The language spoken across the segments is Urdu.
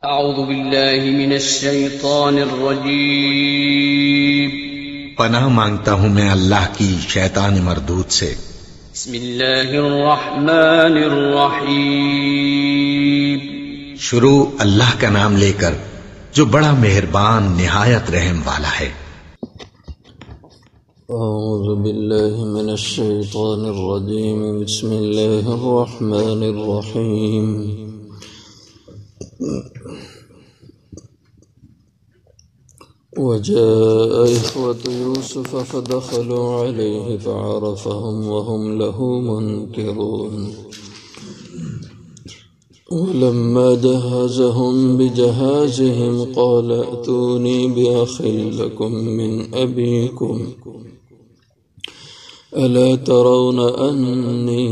اعوذ باللہ من الشیطان الرجیم پناہ مانگتا ہوں میں اللہ کی شیطان مردود سے۔ بسم اللہ الرحمن الرحیم شروع اللہ کا نام لے کر جو بڑا مہربان نہایت رحم والا ہے۔ اعوذ باللہ من الشیطان الرجیم بسم اللہ الرحمن الرحیم وجاء إخوة يوسف فدخلوا عليه فعرفهم وهم له منكرون ولما جهزهم بجهازهم قال ائتوني بأخ لكم من أبيكم ألا ترون أني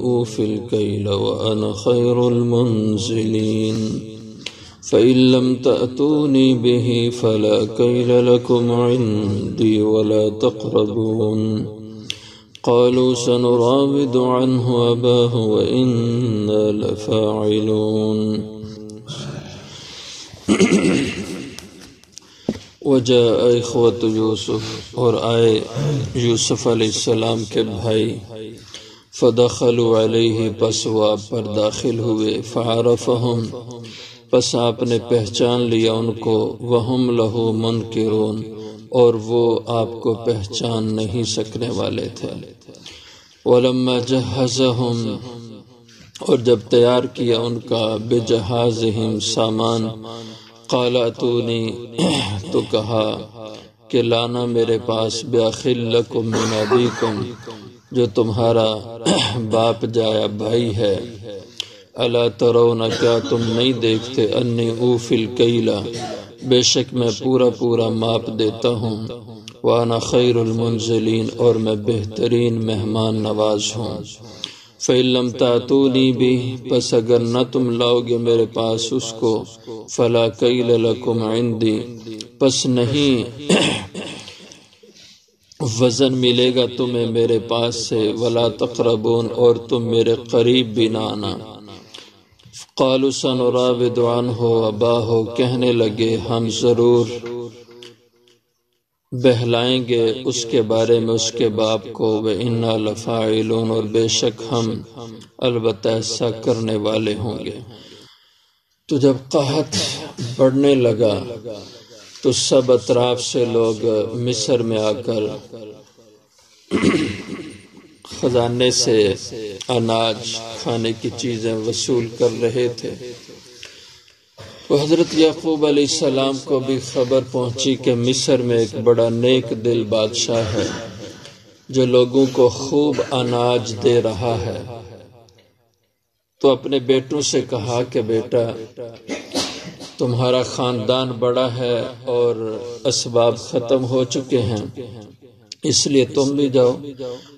أوفي الكيل وأنا خير المنزلين فإن لم تأتوني به فلا كيل لكم عندي ولا تقربون قالوا سنراود عنه أباه وإنا لفاعلون وجاء إخوة يوسف اور آئے یوسف علیہ السلام کے بھائی فدخلوا علیہ پس وہ آپ پر داخل ہوئے فعرفهم پس آپ نے پہچان لیا ان کو وہم لہو منکرون اور وہ آپ کو پہچان نہیں سکنے والے تھے ولما جہزہم اور جب تیار کیا ان کا بجہازہم سامان قال اتونی تو کہا کہ لانا میرے پاس بأخ لکم من ابیکم جو تمہارا باپ جایا بھائی ہے الا ترون کیا تم نہیں دیکھتے انی اوفی الکیلا بے شک میں پورا ماپ دیتا ہوں وانا خیر المنزلین اور میں بہترین مہمان نواز ہوں فإن لم تأتونی بہ پس اگر نہ تم لاؤ گے میرے پاس اس کو فلا کیل لکم عندی پس نہیں وزن ملے گا تمہیں میرے پاس سے ولا تقربون اور تم میرے قریب بھی نہ آنا قالوا سنراود عنہ اباہ کہنے لگے ہم ضرور بہلائیں گے اس کے بارے میں اس کے باپ کو وَإِنَّا لَفَاعِلُونَ اور بے شک ہم البتہ ایسا کرنے والے ہوں گے۔ تو جب قحط بڑھنے لگا تو سب اطراف سے لوگ مصر میں آ کر خزانے سے اناج کھانے کی چیزیں وصول کر رہے تھے۔ وہ حضرت یعقوب علیہ السلام کو بھی خبر پہنچی کہ مصر میں ایک بڑا نیک دل بادشاہ ہے جو لوگوں کو خوب اناج دے رہا ہے، تو اپنے بیٹوں سے کہا کہ بیٹا تمہارا خاندان بڑا ہے اور اسباب ختم ہو چکے ہیں، اس لیے تم بھی جاؤ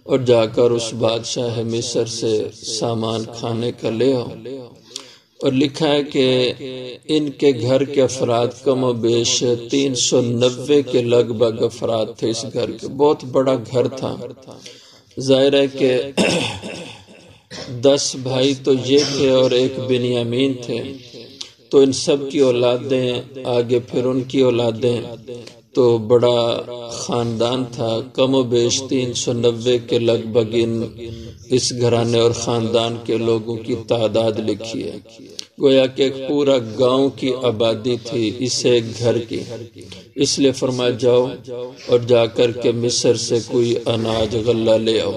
اور جا کر اس بادشاہ مصر سے سامان کھانے کا لے آؤ۔ اور لکھا ہے کہ ان کے گھر کے افراد کم و بیش 390 کے لگ بھگ افراد تھے اس گھر کے، بہت بڑا گھر تھا۔ ظاہر ہے کہ 10 بھائی تو یہ تھے اور ایک بنیامین تھے، تو ان سب کی اولادیں آگے پھر ان کی اولادیں، تو بڑا خاندان تھا، کم و بیش 390 کے لگ بھگ اس گھرانے اور خاندان کے لوگوں کی تعداد لکھی ہے، گویا کہ ایک پورا گاؤں کی آبادی تھی اس ایک گھر کی۔ اس لیے فرمایا جاؤ اور جا کر کے مصر سے کوئی اناج غلہ لے آؤ۔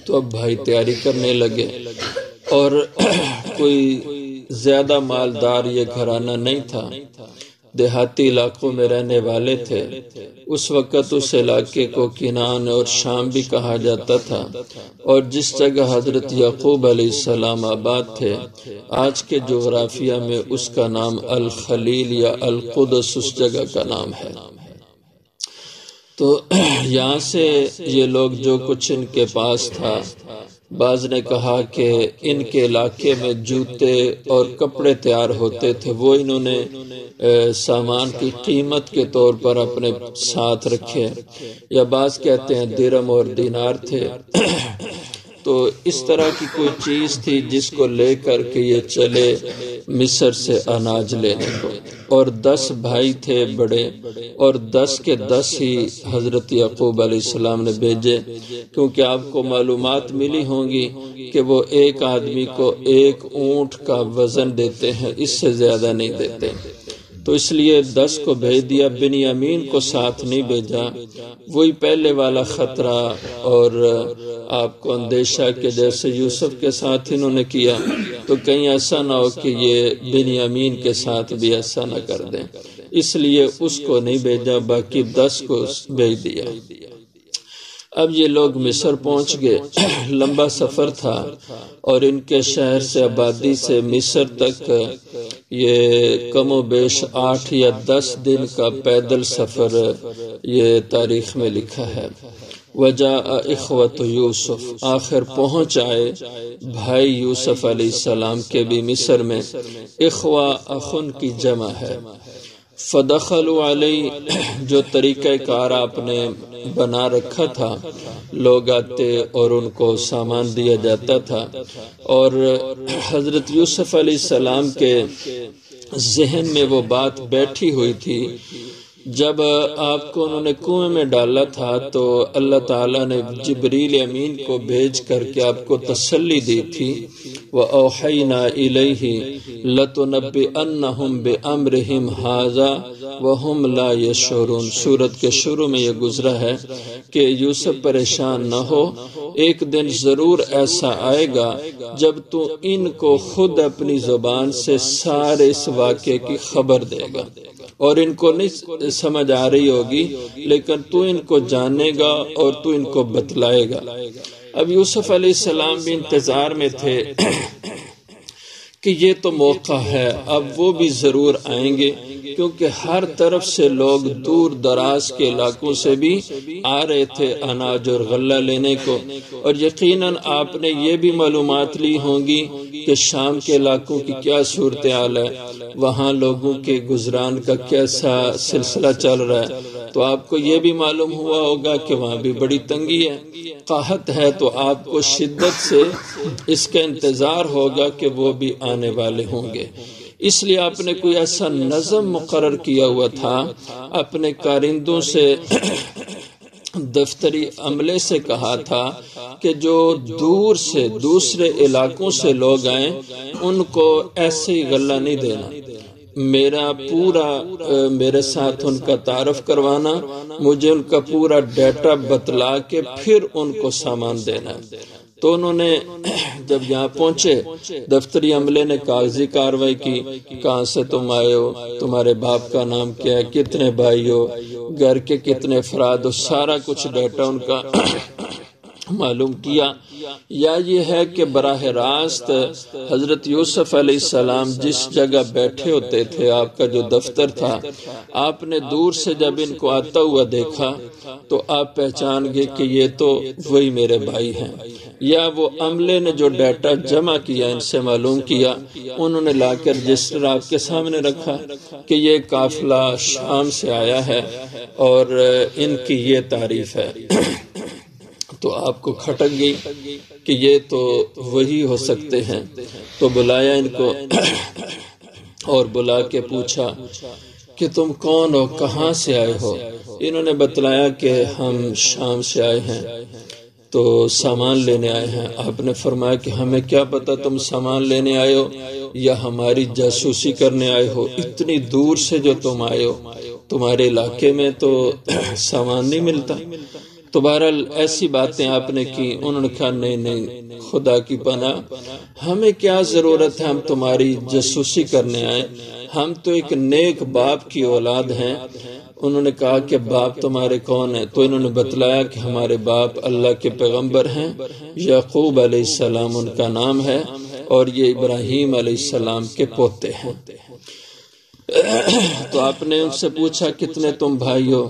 تو اب بھائی تیاری کرنے لگے، اور کوئی زیادہ مالدار یہ گھرانہ نہیں تھا، دیہاتی علاقوں میں رہنے والے تھے۔ اس وقت اس علاقے کو کنعان اور شام بھی کہا جاتا تھا، اور جس جگہ حضرت یعقوب علیہ السلام آباد تھے آج کے جغرافیہ میں اس کا نام الخلیل یا القدس اس جگہ کا نام ہے۔ تو یہاں سے یہ لوگ جو کچھ ان کے پاس تھا، بعض نے کہا کہ ان کے علاقے میں جوتے اور کپڑے تیار ہوتے تھے، وہ انہوں نے سامان کی قیمت کے طور پر اپنے ساتھ رکھے، یا بعض کہتے ہیں درہم اور دینار تھے۔ تو اس طرح کی کوئی چیز تھی جس کو لے کر کے یہ چلے مصر سے اناج لینے کو، اور 10 بھائی تھے بڑے، اور 10 کے 10 ہی حضرت یعقوب علیہ السلام نے بھیجے، کیونکہ آپ کو معلومات ملی ہوں گی کہ وہ ایک آدمی کو 1 اونٹ کا وزن دیتے ہیں، اس سے زیادہ نہیں دیتے، تو اس لیے 10 کو بھیج دیا، بنیامین کو ساتھ نہیں بھیجا۔ وہی پہلے والا خطرہ اور آپ کو اندیشہ کہ جیسے یوسف کے ساتھ انہوں نے کیا تو کہیں ایسا نہ ہو کہ یہ بنیامین کے ساتھ بھی ایسا نہ کر دیں، اس لیے اس کو نہیں بھیجا، باقی 10 کو بھیج دیا۔ اب یہ لوگ مصر پہنچ گئے، لمبا سفر تھا، اور ان کے شہر سے آبادی سے مصر تک یہ کم و بیش 8 یا 10 دن کا پیدل سفر یہ تاریخ میں لکھا ہے۔ وجاء اخوۃ یوسف، آخر پہنچ آئے بھائی یوسف علیہ السلام کے بھی مصر میں، اخوہ اخن کی جمع ہے۔ فدخلوا علیہ، جو طریقہ کار آپ نے بنا رکھا تھا، لوگ آتے اور ان کو سامان دیا جاتا تھا، اور حضرت یوسف علیہ السلام کے ذہن میں وہ بات بیٹھی ہوئی تھی۔ جب آپ کو انہوں نے کنویں میں ڈالا تھا تو اللہ تعالیٰ نے جبریل امین کو بھیج کر کے آپ کو تسلی دی تھی، وَأَوْحَيْنَا إِلَيْهِ لَتُنَبِّئَنَّهُمْ بِأَمْرِهِمْ هَذَا وَهُمْ لَا يَشْعُرُونَ۔ سورت کے شروع میں یہ گزرا ہے کہ یوسف پریشان نہ ہو، ایک دن ضرور ایسا آئے گا جب تو ان کو خود اپنی زبان سے سارے اس واقعے کی خبر دے گا، اور ان کو نہیں سمجھ آ رہی ہوگی لیکن تو ان کو جانے گا اور تو ان کو بتلائے گا۔ اب یوسف علیہ السلام بھی انتظار میں تھے کہ یہ تو موقع ہے، اب وہ بھی ضرور آئیں گے، کیونکہ ہر طرف سے لوگ دور دراز کے علاقوں سے بھی آ رہے تھے اناج اور غلہ لینے کو، اور یقیناً آپ نے یہ بھی معلومات لی ہوں گی کہ شام کے علاقوں کی کیا صورتحال ہے، وہاں لوگوں کے گزران کا کیسا سلسلہ چل رہا ہے، تو آپ کو یہ بھی معلوم ہوا ہوگا کہ وہاں بھی بڑی تنگی ہے، قحط ہے، تو آپ کو شدت سے اس کا انتظار ہوگا کہ وہ بھی آنے والے ہوں گے۔ اس لیے آپ نے کوئی ایسا نظم مقرر کیا ہوا تھا، اپنے کارندوں سے دفتری عملے سے کہا تھا کہ جو دور سے دوسرے علاقوں سے لوگ آئیں ان کو ایسے ہی غلہ نہیں دینا، میرے ساتھ ان کا تعارف کروانا، مجھے ان کا پورا ڈیٹا بتلا کے پھر ان کو سامان دینا۔ تو انہوں نے جب یہاں پہنچے، دفتری عملے نے کاغذی کاروائی کی، کہاں سے تم آئے ہو، تمہارے باپ کا نام کیا ہے، کتنے بھائی ہو، گھر کے کتنے افراد ہو، سارا کچھ ڈیٹا ان کا معلوم کیا۔ یا یہ ہے کہ براہ راست حضرت یوسف علیہ السلام جس جگہ بیٹھے ہوتے تھے، آپ کا جو دفتر تھا، آپ نے دور سے جب ان کو آتا ہوا دیکھا تو آپ پہچان گئے کہ یہ تو وہی میرے بھائی ہیں، یا وہ عملے نے جو ڈیٹا جمع کیا ان سے معلوم کیا، انہوں نے لا کر رجسٹر آپ کے سامنے رکھا کہ یہ قافلہ شام سے آیا ہے اور ان کی یہ تعریف ہے۔ تو آپ کو کھٹک گئی کہ یہ تو وہی ہو سکتے ہیں، تو بلایا ان کو اور بلا کے پوچھا کہ تم کون ہو، کہاں سے آئے ہو؟ انہوں نے بتلایا کہ ہم شام سے آئے ہیں، تو سامان لینے آئے ہیں۔ آپ نے فرمایا کہ ہمیں کیا پتا تم سامان لینے آئے ہو یا ہماری جاسوسی کرنے آئے ہو، اتنی دور سے جو تم آئے ہو، تمہارے علاقے میں تو سامان نہیں ملتا۔ تو بہرحال ایسی باتیں آپ نے کی۔ انہوں نے کہا نہیں خدا کی پناہ، ہمیں کیا ضرورت ہے، ہم تمہاری جاسوسی کرنے آئے، ہم تو ایک نیک باپ کی اولاد ہیں۔ انہوں نے کہا کہ باپ تمہارے کون ہیں؟ تو انہوں نے بتلایا کہ ہمارے باپ اللہ کے پیغمبر ہیں، یعقوب علیہ السلام ان کا نام ہے، اور یہ ابراہیم علیہ السلام کے پوتے ہیں۔ تو آپ نے ان سے پوچھا کتنے تم بھائی ہو؟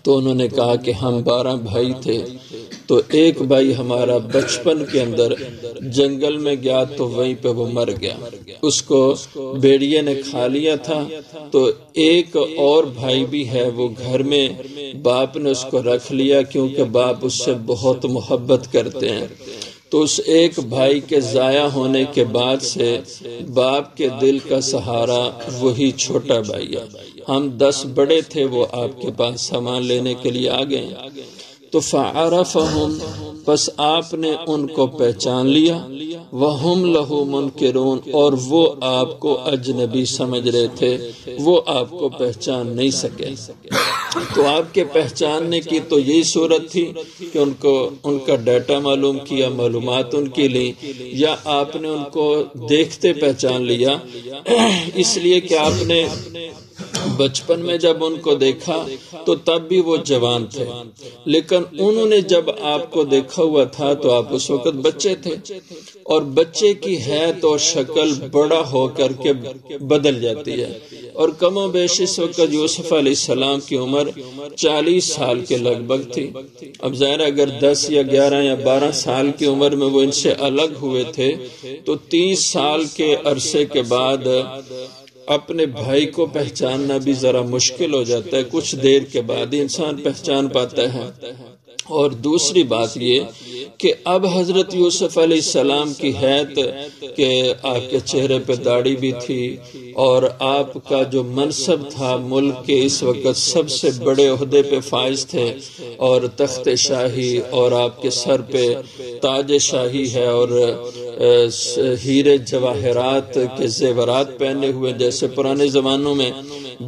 تو انہوں نے کہا کہ ہم 12 بھائی تھے، تو ایک بھائی ہمارا بچپن کے اندر جنگل میں گیا تو وہیں پہ وہ مر گیا، اس کو بھیڑیے نے کھا لیا تھا۔ تو ایک اور بھائی بھی ہے، وہ گھر میں باپ نے اس کو رکھ لیا کیونکہ باپ اس سے بہت محبت کرتے ہیں۔ تو اس ایک بھائی کے ضائع ہونے کے بعد سے باپ کے دل کا سہارا وہی چھوٹا بھائی ہے۔ ہم 10 بڑے تھے، وہ آپ کے پاس سامان لینے کے لیے آ گئے، تو فعرفہم، پس آپ نے ان کو پہچان لیا، وہم لہو منکرون، اور وہ آپ کو اجنبی سمجھ رہے تھے، وہ آپ کو پہچان نہیں سکے۔ تو آپ کے پہچاننے کی تو یہی صورت تھی کہ ان کا ڈیٹا معلوم کیا، معلومات ان کی لی، یا آپ نے ان کو دیکھتے پہچان لیا، اس لیے کہ آپ نے بچپن میں جب ان کو دیکھا تو تب بھی وہ جوان تھے، لیکن انہوں نے جب آپ کو دیکھا ہوا تھا تو آپ اس وقت بچے تھے، اور بچے کی حیت اور شکل بڑا ہو کر کے بدل جاتی ہے، اور کم و بیش اس وقت یوسف علیہ السلام کی عمر 40 سال کے لگ بھگ تھی۔ اب ظاہر اگر 10 یا 11 یا 12 سال کی عمر میں وہ ان سے الگ ہوئے تھے تو 30 سال کے عرصے کے بعد اپنے بھائی کو پہچاننا بھی ذرا مشکل ہو جاتا ہے، کچھ دیر کے بعد ہی انسان پہچان پاتا ہے۔ اور دوسری بات یہ کہ اب حضرت یوسف علیہ السلام کی حیت کہ آپ کے چہرے پہ داڑھی بھی تھی، اور آپ کا جو منصب تھا ملک کے اس وقت سب سے بڑے عہدے پہ فائز تھے، اور تخت شاہی، اور آپ کے سر پہ تاج شاہی ہے، اور ہیرے جواہرات کے زیورات پہنے ہوئے جیسے پرانے زمانوں میں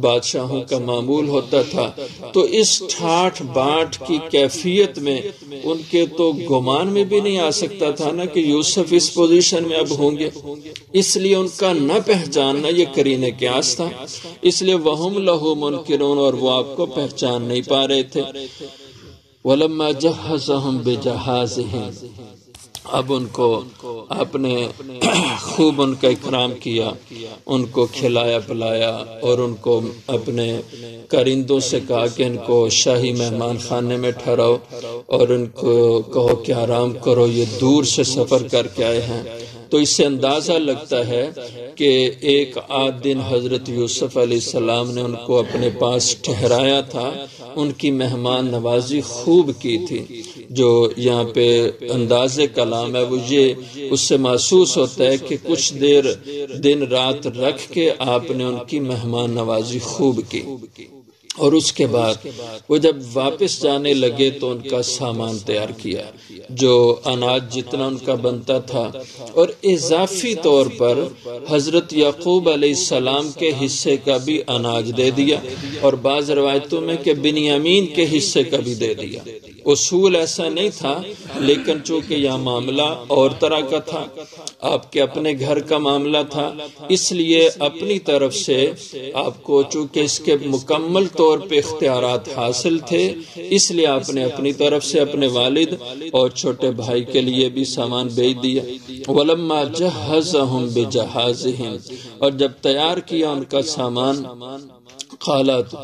بادشاہوں کا معمول ہوتا تھا، تو اس ٹھاٹھ باٹھ کی کیفیت میں ان کے تو گمان میں بھی نہیں آ سکتا تھا نا کہ یوسف اس پوزیشن میں اب ہوں گے، اس لیے ان کا نہ پہچاننا یہ قرینِ قیاس تھا، اس لیے وہم لہو منکرون، اور وہ آپ کو پہچان نہیں پا رہے تھے۔ وَلَمَّا جَهَّزَهُمْ بِجَهَازِهِمْ، اب ان کو آپ نے خوب ان کا اکرام کیا، ان کو کھلایا پلایا، اور ان کو اپنے کرندوں سے کہا کہ ان کو شاہی مہمان خانے میں ٹھہراؤ، اور ان کو کہو کہ آرام کرو، یہ دور سے سفر کر کے آئے ہیں۔ تو اس سے اندازہ لگتا ہے کہ ایک آدھ دن حضرت یوسف علیہ السلام نے ان کو اپنے پاس ٹھہرایا تھا، ان کی مہمان نوازی خوب کی تھی۔ جو یہاں پہ انداز کلام ہے وہ یہ اس سے محسوس ہوتا ہے کہ کچھ دیر دن رات رکھ کے آپ نے ان کی مہمان نوازی خوب کی، اور اس کے بعد وہ جب واپس جانے لگے تو ان کا سامان تیار کیا، جو اناج جتنا ان کا بنتا تھا، اور اضافی طور پر حضرت یعقوب علیہ السلام کے حصے کا بھی اناج دے دیا، اور بعض روایتوں میں کہ بنیامین کے حصے کا بھی دے دیا۔ اصول ایسا نہیں تھا، لیکن چونکہ یہ معاملہ اور طرح کا تھا، آپ کے اپنے گھر کا معاملہ تھا، اس لیے اپنی طرف سے آپ کو چونکہ اس کے مکمل طور پہ اختیارات حاصل تھے، اس لیے آپ نے اپنی طرف سے اپنے والد اور چھوٹے بھائی کے لیے بھی سامان بھیج دیا۔ وَلَمَّا جَهَّزَهُمْ بِجَهَازِهِمْ، اور جب تیار کیا ان کا سامان، قالت،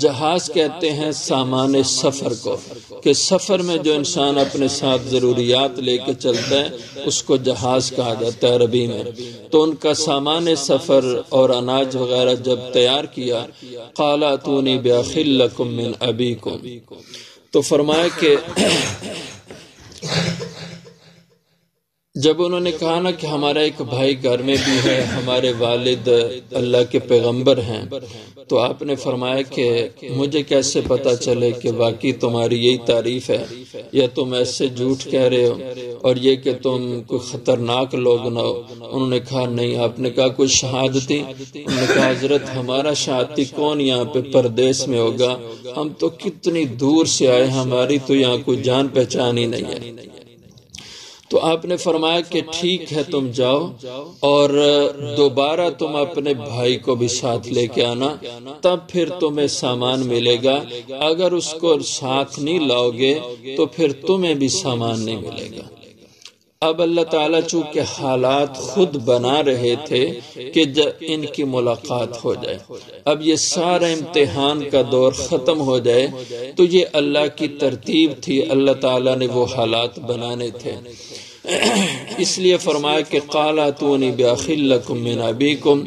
جہاز کہتے ہیں سامان سفر کو، کہ سفر میں جو انسان اپنے ساتھ ضروریات لے کے چلتا ہے اس کو جہاز کہا جاتا ہے عربی میں۔ تو ان کا سامان سفر اور اناج وغیرہ جب تیار کیا، قال اتونی بأخ لکم من ابیکم، تو فرمایا کہ جب انہوں نے کہا نا کہ ہمارا ایک بھائی گھر میں بھی ہے، ہمارے والد اللہ کے پیغمبر ہیں، تو آپ نے فرمایا کہ مجھے کیسے پتا چلے کہ واقعی تمہاری یہی تعریف ہے یا تم ایسے جھوٹ کہہ رہے ہو، اور یہ کہ تم کوئی خطرناک لوگ نہ ہو۔ انہوں نے کہا نہیں۔ آپ نے کہا کوئی شہادتی؟ انہوں نے کہا حضرت ہمارا شہادتی کون یہاں پہ پردیس میں ہوگا، ہم تو کتنی دور سے آئے، ہماری تو یہاں کوئی جان پہچان ہی نہیں ہے۔ تو آپ نے فرمایا کہ ٹھیک ہے تم جاؤ، اور دوبارہ تم اپنے بھائی کو بھی ساتھ لے کے آنا، تب پھر تمہیں سامان ملے گا، اگر اس کو ساتھ نہیں لاؤ گے تو پھر تمہیں بھی سامان نہیں ملے گا۔ اب اللہ تعالیٰ چونکہ حالات خود بنا رہے تھے کہ جب ان کی ملاقات ہو جائے، اب یہ سارا امتحان کا دور ختم ہو جائے، تو یہ اللہ کی ترتیب تھی، اللہ تعالیٰ نے وہ حالات بنانے تھے۔ اس لیے فرمایا کہ قال اتونی بأخ لکم من ابیکم،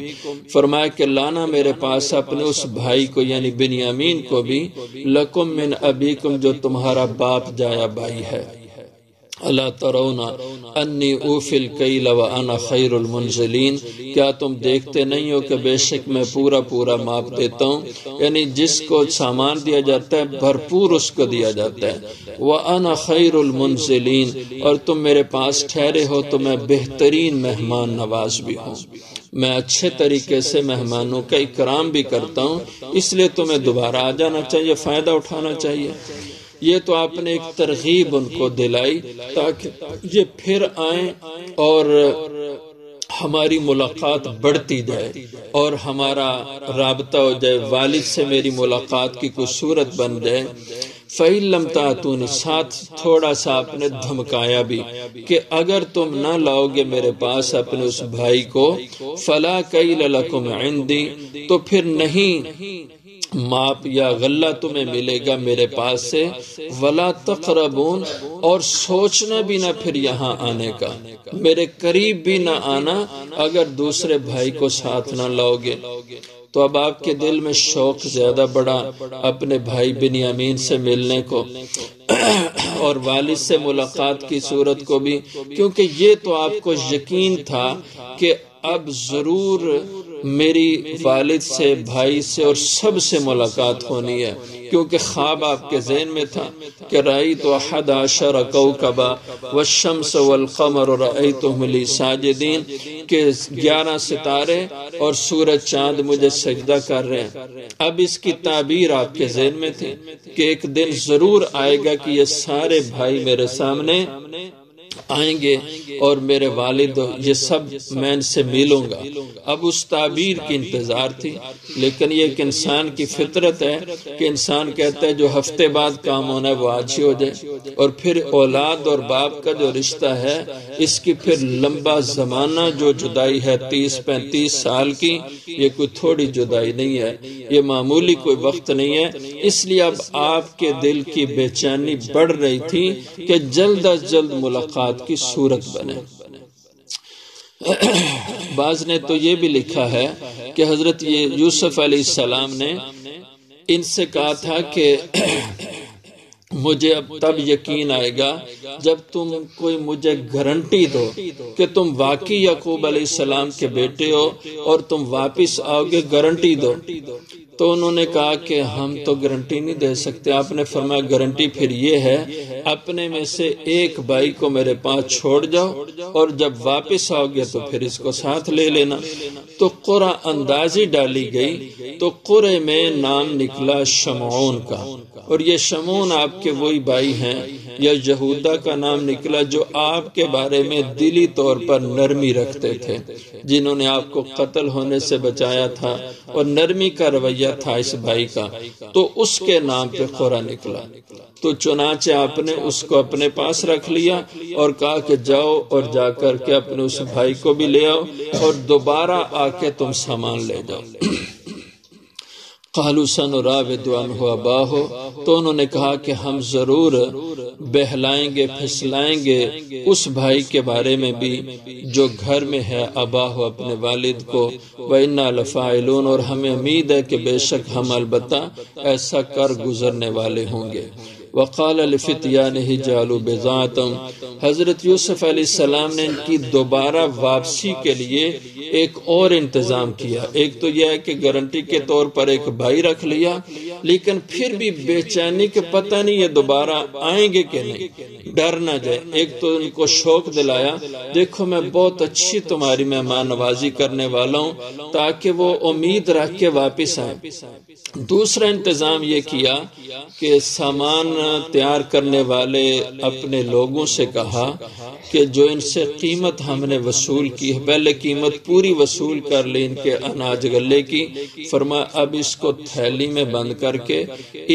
فرمایا کہ لانا میرے پاس اپنے اس بھائی کو یعنی بنیامین کو بھی، لکم من ابیکم جو تمہارا باپ جایا بھائی ہے۔ الا ترون انی اوفی الکیل وانا خیر المنزلین، کیا تم دیکھتے نہیں ہو کہ بے شک میں پورا پورا ماپ دیتا ہوں، یعنی جس کو سامان دیا جاتا ہے بھرپور اس کو دیا جاتا ہے، وانا خیر المنزلین، اور تم میرے پاس ٹھہرے ہو تو میں بہترین مہمان نواز بھی ہوں، میں اچھے طریقے سے مہمانوں کا اکرام بھی کرتا ہوں، اس لیے تمہیں دوبارہ آ جانا چاہیے، فائدہ اٹھانا چاہیے۔ یہ تو آپ نے ایک ترغیب ان کو دلائی تاکہ یہ پھر آئیں اور ہماری ملاقات بڑھتی جائے اور ہمارا رابطہ ہو جائے، والد سے میری ملاقات کی کوئی صورت بن جائے۔ فَإِن لَمْ تَأْتُونِ، ساتھ تھوڑا سا آپ نے دھمکایا بھی کہ اگر تم نہ لاؤ گے میرے پاس اپنے اس بھائی کو، فَلَا كَيْلَ لَكُمْ عِنْدِي، تو پھر نہیں ماپ یا غلہ تمہیں ملے گا میرے پاس سے، وَلَا تَقْرَبُونَ، اور سوچنا بھی نہ پھر یہاں آنے کا، میرے قریب بھی نہ آنا اگر دوسرے بھائی کو ساتھ نہ لاؤ گے۔ تو اب آپ کے دل میں شوق زیادہ بڑھا اپنے بھائی بنیامین سے ملنے کو اور والد سے ملاقات کی صورت کو بھی، کیونکہ یہ تو آپ کو یقین تھا کہ اب ضرور میری والد سے، بھائی سے اور سب سے ملاقات ہونی ہے، کیونکہ خواب آپ کے ذہن میں تھا کہ رأیت 11 کوكبا والشمس والقمر رأیتهم لی ساجدین، کہ 11 ستارے اور سورج چاند مجھے سجدہ کر رہے ہیں۔ اب اس کی تعبیر آپ کے ذہن میں تھی کہ ایک دن ضرور آئے گا کہ یہ سارے بھائی میرے سامنے آئیں گے اور میرے والد یہ سب میں ان سے ملوں گا۔ اب اس تعبیر کی انتظار تھی، لیکن یہ ایک انسان کی فطرت ہے کہ انسان کہتا ہے جو ہفتے بعد کام ہونا ہے وہ آج ہی ہو جائے، اور پھر اولاد اور باپ کا جو رشتہ ہے اس کی پھر لمبا زمانہ جو جدائی ہے 30-35 سال کی، یہ کوئی تھوڑی جدائی نہیں ہے، یہ معمولی کوئی وقت نہیں ہے۔ اس لیے اب آپ کے دل کی بے چینی بڑھ رہی تھی کہ جلد از جلد ملاقات کی صورت بنے۔ بعض نے تو یہ بھی لکھا ہے کہ حضرت یوسف علیہ السلام نے ان سے کہا تھا کہ مجھے اب تب یقین آئے گا جب تم کوئی مجھے گارنٹی دو کہ تم واقعی یعقوب علیہ السلام کے بیٹے ہو اور تم واپس آؤ گے، گارنٹی دو۔ تو انہوں نے کہا کہ ہم تو گارنٹی نہیں دے سکتے۔ آپ نے فرمایا گارنٹی پھر یہ ہے اپنے میں سے ایک بھائی کو میرے پاس چھوڑ جاؤ اور جب واپس آؤ گے تو پھر اس کو ساتھ لے لینا۔ تو قرعہ اندازی ڈالی گئی تو قرعے میں نام نکلا شمعون کا، اور یہ شمعون آپ کے وہی بھائی ہیں، یا یہودا کا نام نکلا جو آپ کے بارے میں دلی طور پر نرمی رکھتے تھے، جنہوں نے آپ کو قتل ہونے سے بچایا تھا اور نرمی کا رویہ تھا اس بھائی کا، تو اس کے نام پہ قرعہ نکلا۔ تو چنانچہ آپ نے اس کو اپنے پاس رکھ لیا اور کہا کہ جاؤ اور جا کر کے اپنے اس بھائی کو بھی لے آؤ اور دوبارہ آ کے تم سامان لے جاؤ۔ قالوا سنراود عنہ اباہ، تو انہوں نے کہا کہ ہم ضرور بہلائیں گے، پھسلائیں گے اس بھائی کے بارے میں بھی جو گھر میں ہے، اباہ اپنے والد کو، وَإِنَّا لَفَاعِلُونَ، اور ہمیں امید ہے کہ بے شک ہم البتہ ایسا کر گزرنے والے ہوں گے۔ وقال لفتیانہ جعلوا بضاعتهم، حضرت یوسف علیہ السلام نے ان کی دوبارہ واپسی کے لیے ایک اور انتظام کیا۔ ایک تو یہ ہے کہ گارنٹی کے طور پر ایک بھائی رکھ لیا، لیکن پھر بھی بے چینی کے پتہ نہیں یہ دوبارہ آئیں گے کہ نہیں، ڈر نہ جائے۔ ایک تو ان کو شوق دلایا، دیکھو میں بہت اچھی تمہاری مہمان نوازی کرنے والا ہوں، تاکہ وہ امید رکھ کے واپس آئیں۔ دوسرا انتظام یہ کیا کہ سامان تیار کرنے والے اپنے لوگوں سے کہا کہ جو ان سے قیمت ہم نے وصول کی ہے، پہلے قیمت پوری وصول کر لی ان کے اناج غلے کی، فرمایا اب اس کو تھیلی میں بند کر کے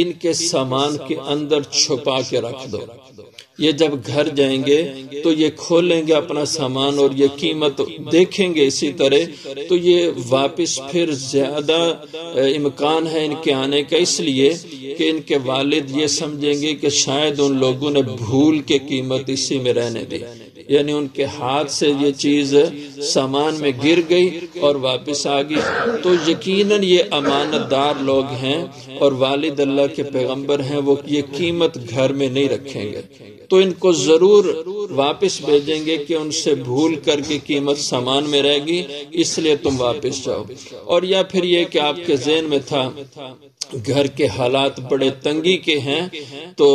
ان کے سامان کے اندر چھپا کے رکھ دو۔ یہ جب گھر جائیں گے تو یہ کھولیں گے اپنا سامان اور یہ قیمت دیکھیں گے اسی طرح، تو یہ واپس پھر زیادہ امکان ہے ان کے آنے کا، اس لیے کہ ان کے والد یہ سمجھیں گے کہ شاید ان لوگوں نے بھول کے قیمت اسی میں رہنے دی، یعنی ان کے ہاتھ سے یہ چیز سامان میں گر گئی اور واپس آ گئی، تو یقیناً یہ امانت دار لوگ ہیں اور والد اللہ کے پیغمبر ہیں، وہ یہ قیمت گھر میں نہیں رکھیں گے۔ تو ان کو ضرور واپس بھیجیں گے کہ ان سے بھول کر کے قیمت سامان میں رہے گی، اس لیے تم واپس جاؤ۔ اور یا پھر یہ کہ آپ کے ذہن میں تھا گھر کے حالات بڑے تنگی کے ہیں، تو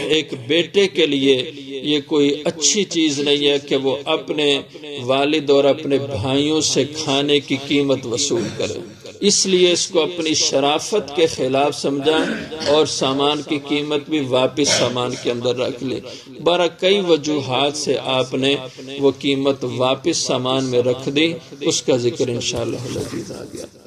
ایک بیٹے کے لیے یہ کوئی اچھی چیز نہیں ہے کہ وہ اپنے والد اور اپنے بھائیوں سے کھانے کی قیمت وصول کرے، اس لیے اس کو اپنی شرافت کے خلاف سمجھا اور سامان کی قیمت بھی واپس سامان کے اندر رکھ لی۔ بارہ کئی وجوہات سے آپ نے وہ قیمت واپس سامان میں رکھ دی، اس کا ذکر انشاءاللہ العزیز آ گیا۔